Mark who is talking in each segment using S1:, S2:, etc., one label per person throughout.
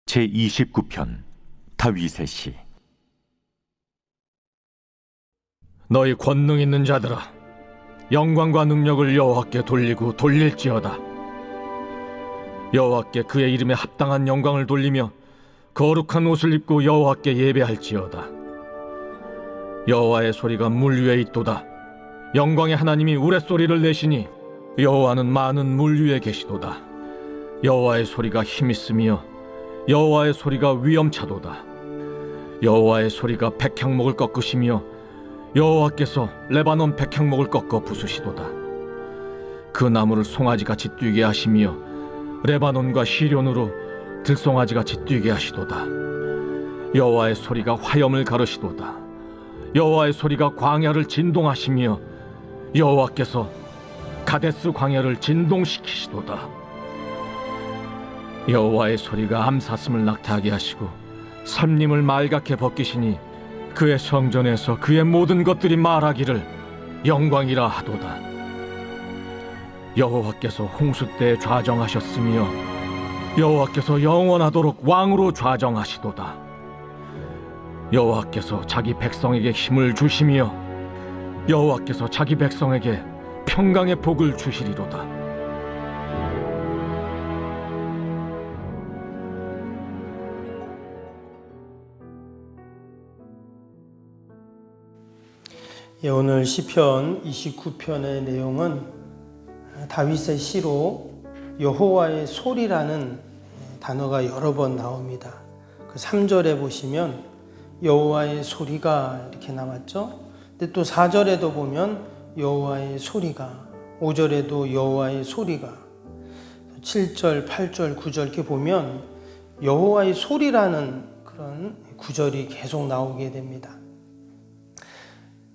S1: 제29편 다윗의 시.
S2: 너희 권능 있는 자들아, 영광과 능력을 여호와께 돌리고 돌릴지어다. 여호와께 그의 이름에 합당한 영광을 돌리며 거룩한 옷을 입고 여호와께 예배할지어다. 여호와의 소리가 물 위에 있도다. 영광의 하나님이 우레소리를 내시니 여호와는 많은 물 위에 계시도다. 여호와의 소리가 힘있으며 여호와의 소리가 위엄차도다. 여호와의 소리가 백향목을 꺾으시며 여호와께서 레바논 백향목을 꺾어 부수시도다. 그 나무를 송아지같이 뛰게 하시며 레바논과 시련으로 들송아지같이 뛰게 하시도다. 여호와의 소리가 화염을 가르시도다. 여호와의 소리가 광야를 진동하시며 여호와께서 가데스 광야를 진동시키시도다. 여호와의 소리가 암사슴을 낙타하게 하시고 삼림을 말갛게 벗기시니 그의 성전에서 그의 모든 것들이 말하기를 영광이라 하도다. 여호와께서 홍수 때 좌정하셨으며 여호와께서 영원하도록 왕으로 좌정하시도다. 여호와께서 자기 백성에게 힘을 주시며 여호와께서 자기 백성에게 평강의 복을 주시리로다.
S3: 오늘 시편 29편의 내용은 다윗의 시로 여호와의 소리라는 단어가 여러 번 나옵니다. 그 3절에 보시면 여호와의 소리가 이렇게 나왔죠. 근데 또 4절에도 보면 여호와의 소리가, 5절에도 여호와의 소리가, 7절, 8절, 9절 이렇게 보면 여호와의 소리라는 그런 구절이 계속 나오게 됩니다.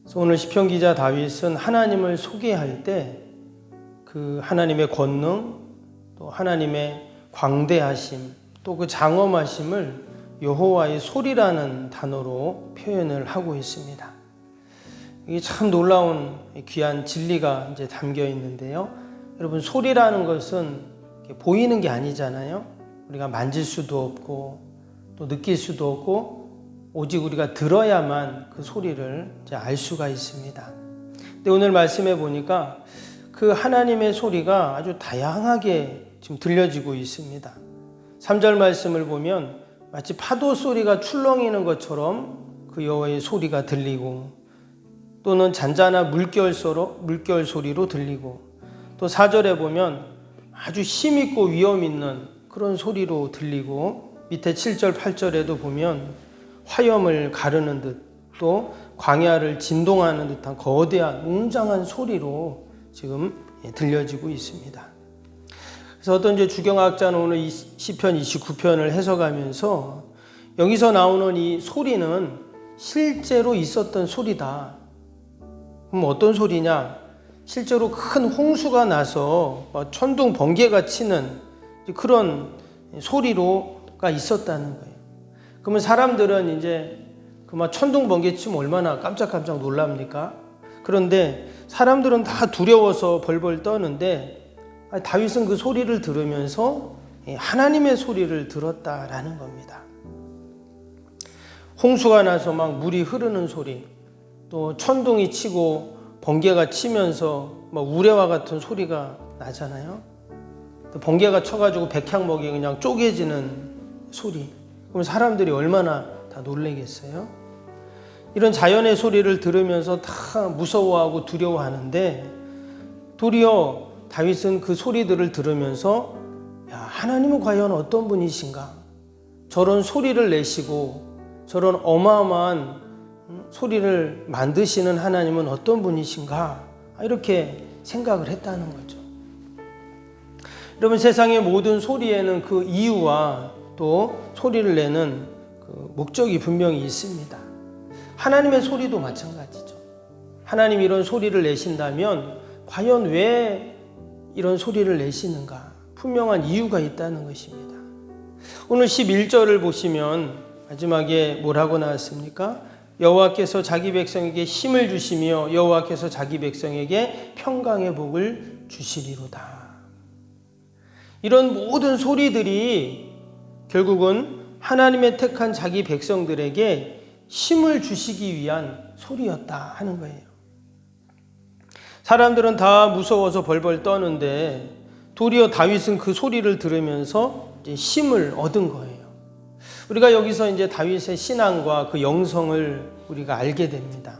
S3: 그래서 오늘 시편 기자 다윗은 하나님을 소개할 때 그 하나님의 권능, 또 하나님의 광대하심, 또 그 장엄하심을 여호와의 소리라는 단어로 표현을 하고 있습니다. 이게 참 놀라운 귀한 진리가 이제 담겨 있는데요. 여러분, 소리라는 것은 보이는 게 아니잖아요. 우리가 만질 수도 없고 또 느낄 수도 없고 오직 우리가 들어야만 그 소리를 이제 알 수가 있습니다. 근데 오늘 말씀해 보니까 그 하나님의 소리가 아주 다양하게 지금 들려지고 있습니다. 3절 말씀을 보면 마치 파도 소리가 출렁이는 것처럼 그 여호와의 소리가 들리고, 또는 잔잔한 물결 소리로 들리고, 또 4절에 보면 아주 힘있고 위험 있는 그런 소리로 들리고, 밑에 7절 8절에도 보면 화염을 가르는 듯, 또 광야를 진동하는 듯한 거대한 웅장한 소리로 지금 들려지고 있습니다. 그래서 어떤 이제 주경학자는 오늘 이 시편 29편을 해석하면서 여기서 나오는 이 소리는 실제로 있었던 소리다. 그럼 어떤 소리냐? 실제로 큰 홍수가 나서 천둥 번개가 치는 그런 소리로가 있었다는 거예요. 그러면 사람들은 이제 그 천둥 번개 치면 얼마나 깜짝깜짝 놀랍니까? 그런데 사람들은 다 두려워서 벌벌 떠는데 다윗은 그 소리를 들으면서 하나님의 소리를 들었다라는 겁니다. 홍수가 나서 막 물이 흐르는 소리, 또 천둥이 치고 번개가 치면서 막 우레와 같은 소리가 나잖아요. 또 번개가 쳐가지고 백향목이 그냥 쪼개지는 소리. 그럼 사람들이 얼마나 다 놀라겠어요? 이런 자연의 소리를 들으면서 다 무서워하고 두려워하는데, 도리어 다윗은 그 소리들을 들으면서 하나님은 과연 어떤 분이신가? 저런 소리를 내시고 저런 어마어마한 소리를 만드시는 하나님은 어떤 분이신가? 이렇게 생각을 했다는 거죠. 여러분, 세상의 모든 소리에는 그 이유와 또 소리를 내는 그 목적이 분명히 있습니다. 하나님의 소리도 마찬가지죠. 하나님이 이런 소리를 내신다면 과연 왜 이런 소리를 내시는가? 분명한 이유가 있다는 것입니다. 오늘 11절을 보시면 마지막에 뭐라고 나왔습니까? 여호와께서 자기 백성에게 힘을 주시며 여호와께서 자기 백성에게 평강의 복을 주시리로다. 이런 모든 소리들이 결국은 하나님의 택한 자기 백성들에게 힘을 주시기 위한 소리였다 하는 거예요. 사람들은 다 무서워서 벌벌 떠는데 도리어 다윗은 그 소리를 들으면서 이제 힘을 얻은 거예요. 우리가 여기서 이제 다윗의 신앙과 그 영성을 우리가 알게 됩니다.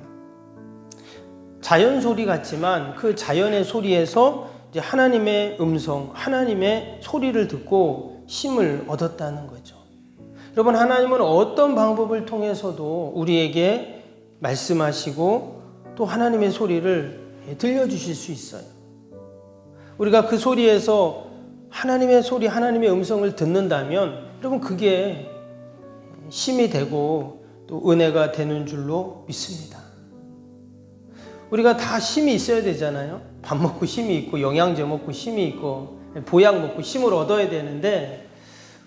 S3: 자연 소리 같지만 그 자연의 소리에서 이제 하나님의 음성, 하나님의 소리를 듣고 힘을 얻었다는 거죠. 여러분, 하나님은 어떤 방법을 통해서도 우리에게 말씀하시고 또 하나님의 소리를 들려주실 수 있어요. 우리가 그 소리에서 하나님의 소리, 하나님의 음성을 듣는다면 여러분, 그게 힘이 되고 또 은혜가 되는 줄로 믿습니다. 우리가 다 힘이 있어야 되잖아요. 밥 먹고 힘이 있고 영양제 먹고 힘이 있고 보약 먹고 힘을 얻어야 되는데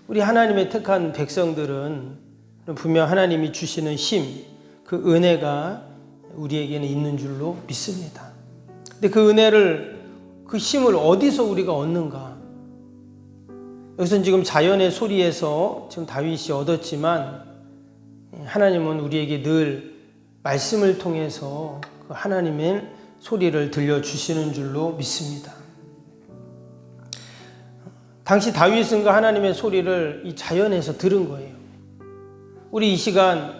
S3: 우리 하나님의 택한 백성들은 분명 하나님이 주시는 힘, 그 은혜가 우리에게는 있는 줄로 믿습니다. 근데 그 은혜를, 그 힘을 어디서 우리가 얻는가? 여기서는 지금 자연의 소리에서 지금 다윗이 얻었지만 하나님은 우리에게 늘 말씀을 통해서 그 하나님의 소리를 들려주시는 줄로 믿습니다. 당시 다윗은 그 하나님의 소리를 이 자연에서 들은 거예요. 우리 이 시간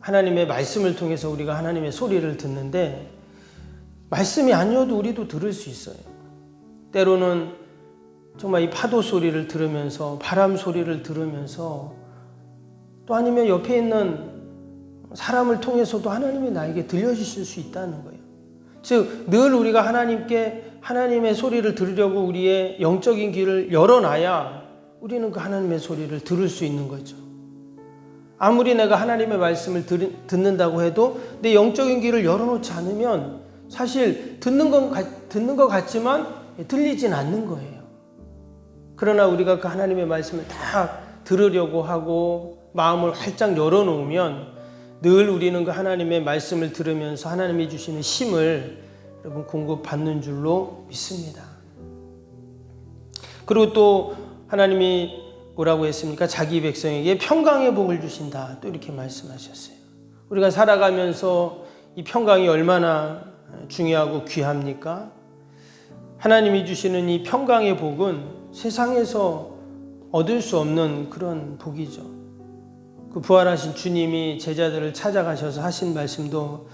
S3: 하나님의 말씀을 통해서 우리가 하나님의 소리를 듣는데 말씀이 아니어도 우리도 들을 수 있어요. 때로는 정말 이 파도 소리를 들으면서 바람 소리를 들으면서 또 아니면 옆에 있는 사람을 통해서도 하나님이 나에게 들려주실 수 있다는 거예요. 즉, 늘 우리가 하나님께 하나님의 소리를 들으려고 우리의 영적인 귀를 열어놔야 우리는 그 하나님의 소리를 들을 수 있는 거죠. 아무리 내가 하나님의 말씀을 듣는다고 해도 내 영적인 귀를 열어놓지 않으면 사실 듣는 것 같지만 들리진 않는 거예요. 그러나 우리가 그 하나님의 말씀을 다 들으려고 하고 마음을 활짝 열어놓으면 늘 우리는 그 하나님의 말씀을 들으면서 하나님이 주시는 힘을 여러분 공급받는 줄로 믿습니다. 그리고 또 하나님이 뭐라고 했습니까? 자기 백성에게 평강의 복을 주신다. 또 이렇게 말씀하셨어요. 우리가 살아가면서 이 평강이 얼마나 중요하고 귀합니까? 하나님이 주시는 이 평강의 복은 세상에서 얻을 수 없는 그런 복이죠. 그 부활하신 주님이 제자들을 찾아가셔서 하신 말씀도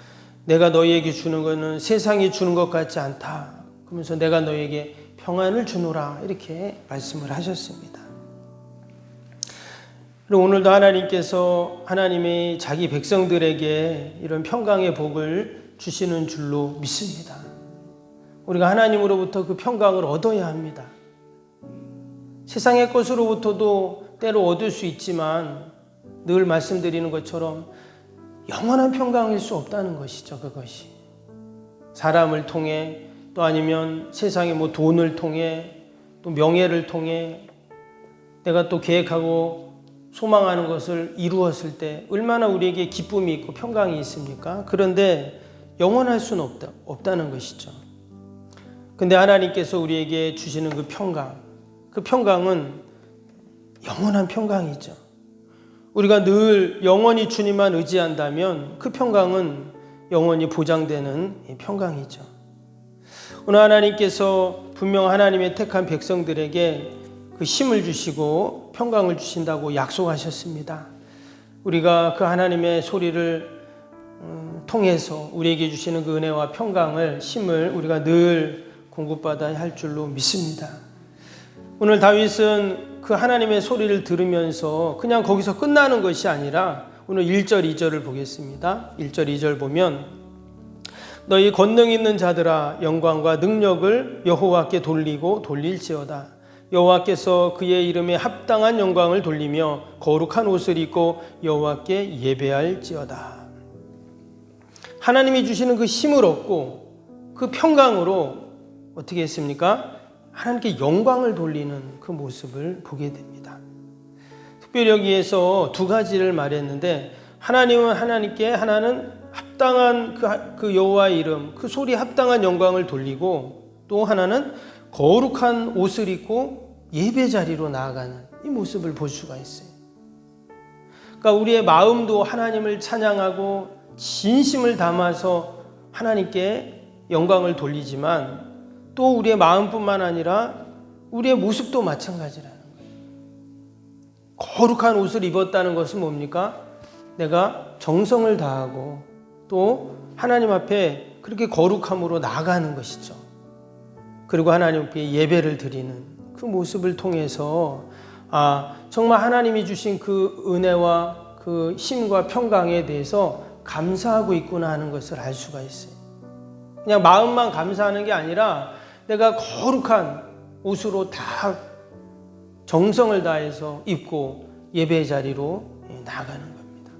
S3: 내가 너희에게 주는 것은 세상이 주는 것 같지 않다. 그러면서 내가 너희에게 평안을 주노라. 이렇게 말씀을 하셨습니다. 그리고 오늘도 하나님께서 하나님이 자기 백성들에게 이런 평강의 복을 주시는 줄로 믿습니다. 우리가 하나님으로부터 그 평강을 얻어야 합니다. 세상의 것으로부터도 때로 얻을 수 있지만 늘 말씀드리는 것처럼 영원한 평강일 수 없다는 것이죠. 그것이 사람을 통해 또 아니면 세상의 뭐 돈을 통해 또 명예를 통해 내가 또 계획하고 소망하는 것을 이루었을 때 얼마나 우리에게 기쁨이 있고 평강이 있습니까? 그런데 영원할 수는 없다는 것이죠. 근데 하나님께서 우리에게 주시는 그 평강은 영원한 평강이죠. 우리가 늘 영원히 주님만 의지한다면 그 평강은 영원히 보장되는 평강이죠. 오늘 하나님께서 분명 하나님의 택한 백성들에게 그 힘을 주시고 평강을 주신다고 약속하셨습니다. 우리가 그 하나님의 소리를 통해서 우리에게 주시는 그 은혜와 평강을, 힘을 우리가 늘 공급받아야 할 줄로 믿습니다. 오늘 다윗은 그 하나님의 소리를 들으면서 그냥 거기서 끝나는 것이 아니라 오늘 1절, 2절을 보겠습니다. 1절, 2절 보면 너희 권능 있는 자들아 영광과 능력을 여호와께 돌리고 돌릴지어다. 여호와께서 그의 이름에 합당한 영광을 돌리며 거룩한 옷을 입고 여호와께 예배할지어다. 하나님이 주시는 그 힘을 얻고 그 평강으로 어떻게 했습니까? 하나님께 영광을 돌리는 그 모습을 보게 됩니다. 특별히 여기에서 두 가지를 말했는데 하나님은 하나님께 하나는 합당한 그 여호와의 이름, 그 소리에 합당한 영광을 돌리고 또 하나는 거룩한 옷을 입고 예배 자리로 나아가는 이 모습을 볼 수가 있어요. 그러니까 우리의 마음도 하나님을 찬양하고 진심을 담아서 하나님께 영광을 돌리지만 또 우리의 마음뿐만 아니라 우리의 모습도 마찬가지라는 거예요. 거룩한 옷을 입었다는 것은 뭡니까? 내가 정성을 다하고 또 하나님 앞에 그렇게 거룩함으로 나아가는 것이죠. 그리고 하나님께 예배를 드리는 그 모습을 통해서 정말 하나님이 주신 그 은혜와 그 힘과 평강에 대해서 감사하고 있구나 하는 것을 알 수가 있어요. 그냥 마음만 감사하는 게 아니라 내가 거룩한 옷으로 다 정성을 다해서 입고 예배 자리로 나아가는 겁니다.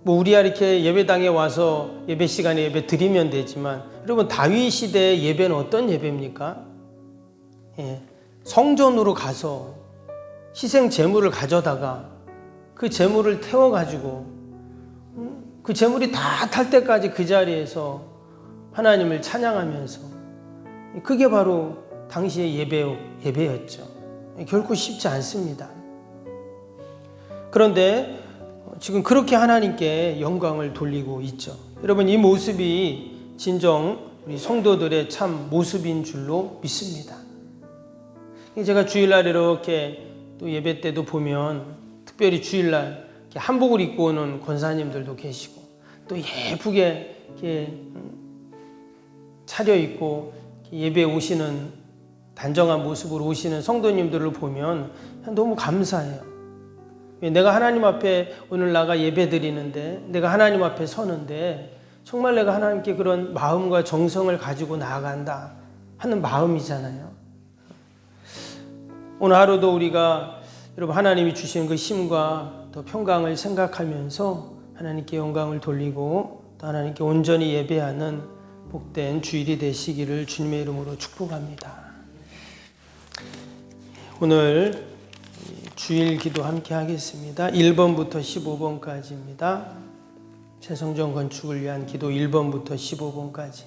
S3: 우리야 이렇게 예배당에 와서 예배 시간에 예배 드리면 되지만 여러분 다윗 시대의 예배는 어떤 예배입니까? 성전으로 가서 희생 제물을 가져다가 그 제물을 태워가지고 그 제물이 다 탈 때까지 그 자리에서 하나님을 찬양하면서 그게 바로 당시의 예배였죠. 결코 쉽지 않습니다. 그런데 지금 그렇게 하나님께 영광을 돌리고 있죠. 여러분 이 모습이 진정 우리 성도들의 참 모습인 줄로 믿습니다. 제가 주일날 이렇게 또 예배 때도 보면 특별히 주일날 이렇게 한복을 입고 오는 권사님들도 계시고 또 예쁘게 이렇게 차려입고 예배에 오시는 단정한 모습으로 오시는 성도님들을 보면 너무 감사해요. 내가 하나님 앞에 오늘 나가 예배 드리는데 내가 하나님 앞에 서는데 정말 내가 하나님께 그런 마음과 정성을 가지고 나아간다 하는 마음이잖아요. 오늘 하루도 우리가 여러분 하나님이 주신 그 힘과 또 평강을 생각하면서 하나님께 영광을 돌리고 또 하나님께 온전히 예배하는 복된 주일이 되시기를 주님의 이름으로 축복합니다. 오늘 주일 기도 함께 하겠습니다. 1번부터 15번까지입니다. 새성전 건축을 위한 기도 1번부터 15번까지.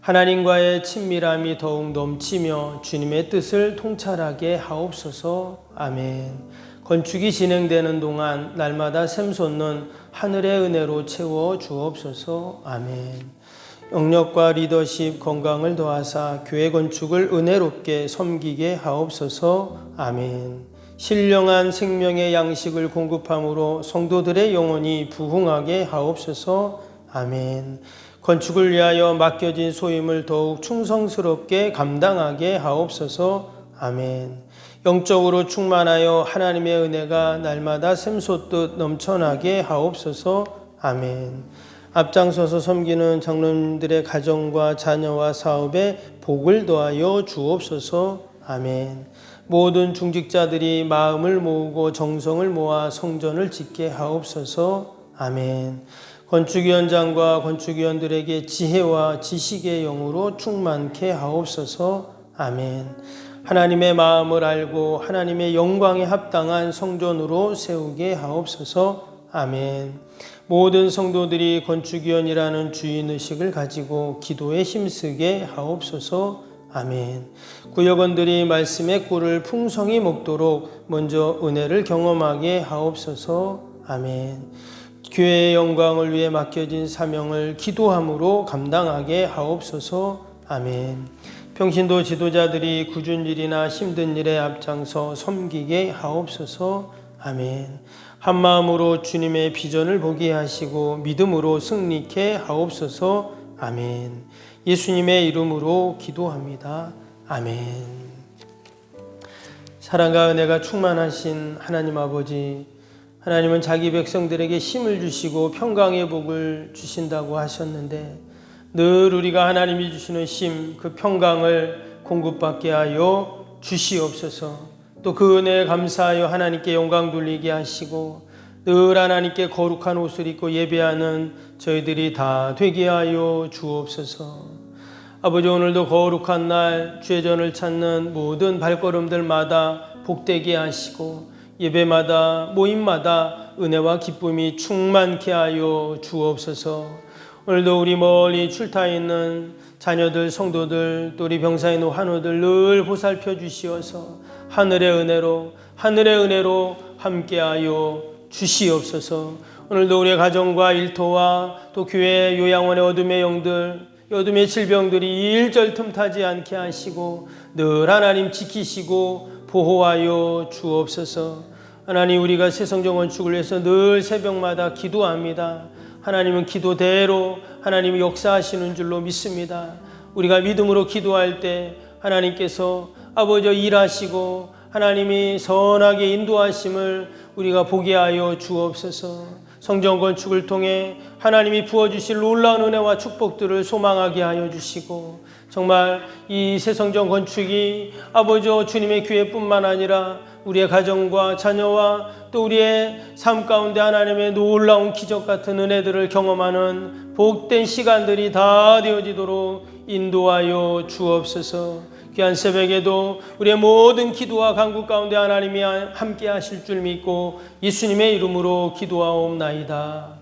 S3: 하나님과의 친밀함이 더욱 넘치며 주님의 뜻을 통찰하게 하옵소서. 아멘. 건축이 진행되는 동안 날마다 샘솟는 하늘의 은혜로 채워 주옵소서. 아멘. 영역과 리더십 건강을 더하사 교회 건축을 은혜롭게 섬기게 하옵소서. 아멘. 신령한 생명의 양식을 공급함으로 성도들의 영혼이 부흥하게 하옵소서. 아멘. 건축을 위하여 맡겨진 소임을 더욱 충성스럽게 감당하게 하옵소서. 아멘. 영적으로 충만하여 하나님의 은혜가 날마다 샘솟듯 넘쳐나게 하옵소서. 아멘. 앞장서서 섬기는 장로님들의 가정과 자녀와 사업에 복을 더하여 주옵소서. 아멘. 모든 중직자들이 마음을 모으고 정성을 모아 성전을 짓게 하옵소서. 아멘. 건축위원장과 건축위원들에게 지혜와 지식의 영으로 충만케 하옵소서. 아멘. 하나님의 마음을 알고 하나님의 영광에 합당한 성전으로 세우게 하옵소서. 아멘. 모든 성도들이 건축위원이라는 주인의식을 가지고 기도에 힘쓰게 하옵소서. 아멘. 구역원들이 말씀의 꿀을 풍성히 먹도록 먼저 은혜를 경험하게 하옵소서. 아멘. 교회의 영광을 위해 맡겨진 사명을 기도함으로 감당하게 하옵소서. 아멘. 평신도 지도자들이 굳은 일이나 힘든 일에 앞장서 섬기게 하옵소서. 아멘. 한마음으로 주님의 비전을 보게 하시고 믿음으로 승리케 하옵소서. 아멘. 예수님의 이름으로 기도합니다. 아멘. 사랑과 은혜가 충만하신 하나님 아버지, 하나님은 자기 백성들에게 힘을 주시고 평강의 복을 주신다고 하셨는데 늘 우리가 하나님이 주시는 힘, 그 평강을 공급받게 하여 주시옵소서. 또 그 은혜에 감사하여 하나님께 영광 돌리게 하시고 늘 하나님께 거룩한 옷을 입고 예배하는 저희들이 다 되게 하여 주옵소서. 아버지, 오늘도 거룩한 날 주의 전을 찾는 모든 발걸음들마다 복되게 하시고 예배마다 모임마다 은혜와 기쁨이 충만케 하여 주옵소서. 오늘도 우리 멀리 출타 있는 자녀들, 성도들, 또 우리 병사의 노 환우들 늘 보살펴 주시어서 하늘의 은혜로 함께하여 주시옵소서. 오늘도 우리의 가정과 일터와 또 교회 요양원의 어둠의 영들, 어둠의 질병들이 일절 틈타지 않게 하시고 늘 하나님 지키시고 보호하여 주옵소서. 하나님, 우리가 새성전 건축을 위해서 늘 새벽마다 기도합니다. 하나님은 기도대로 하나님이 역사하시는 줄로 믿습니다. 우리가 믿음으로 기도할 때 하나님께서 아버지 일하시고 하나님이 선하게 인도하심을 우리가 보게 하여 주옵소서. 성전 건축을 통해 하나님이 부어주실 놀라운 은혜와 축복들을 소망하게 하여 주시고, 정말 이 새성전 건축이 아버지 주님의 교회뿐만 아니라 우리의 가정과 자녀와 또 우리의 삶 가운데 하나님의 놀라운 기적 같은 은혜들을 경험하는 복된 시간들이 다 되어지도록 인도하여 주옵소서. 귀한 새벽에도 우리의 모든 기도와 간구 가운데 하나님이 함께 하실 줄 믿고 예수님의 이름으로 기도하옵나이다.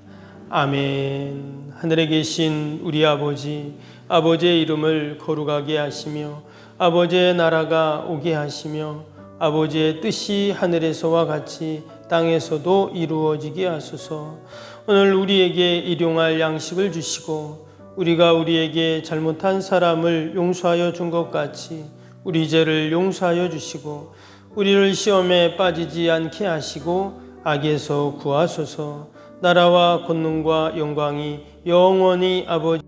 S3: 아멘. 하늘에 계신 우리 아버지, 아버지의 이름을 거룩하게 하시며 아버지의 나라가 오게 하시며 아버지의 뜻이 하늘에서와 같이 땅에서도 이루어지게 하소서. 오늘 우리에게 일용할 양식을 주시고 우리가 우리에게 잘못한 사람을 용서하여 준 것 같이 우리 죄를 용서하여 주시고 우리를 시험에 빠지지 않게 하시고 악에서 구하소서. 나라와 권능과 영광이 영원히 아버지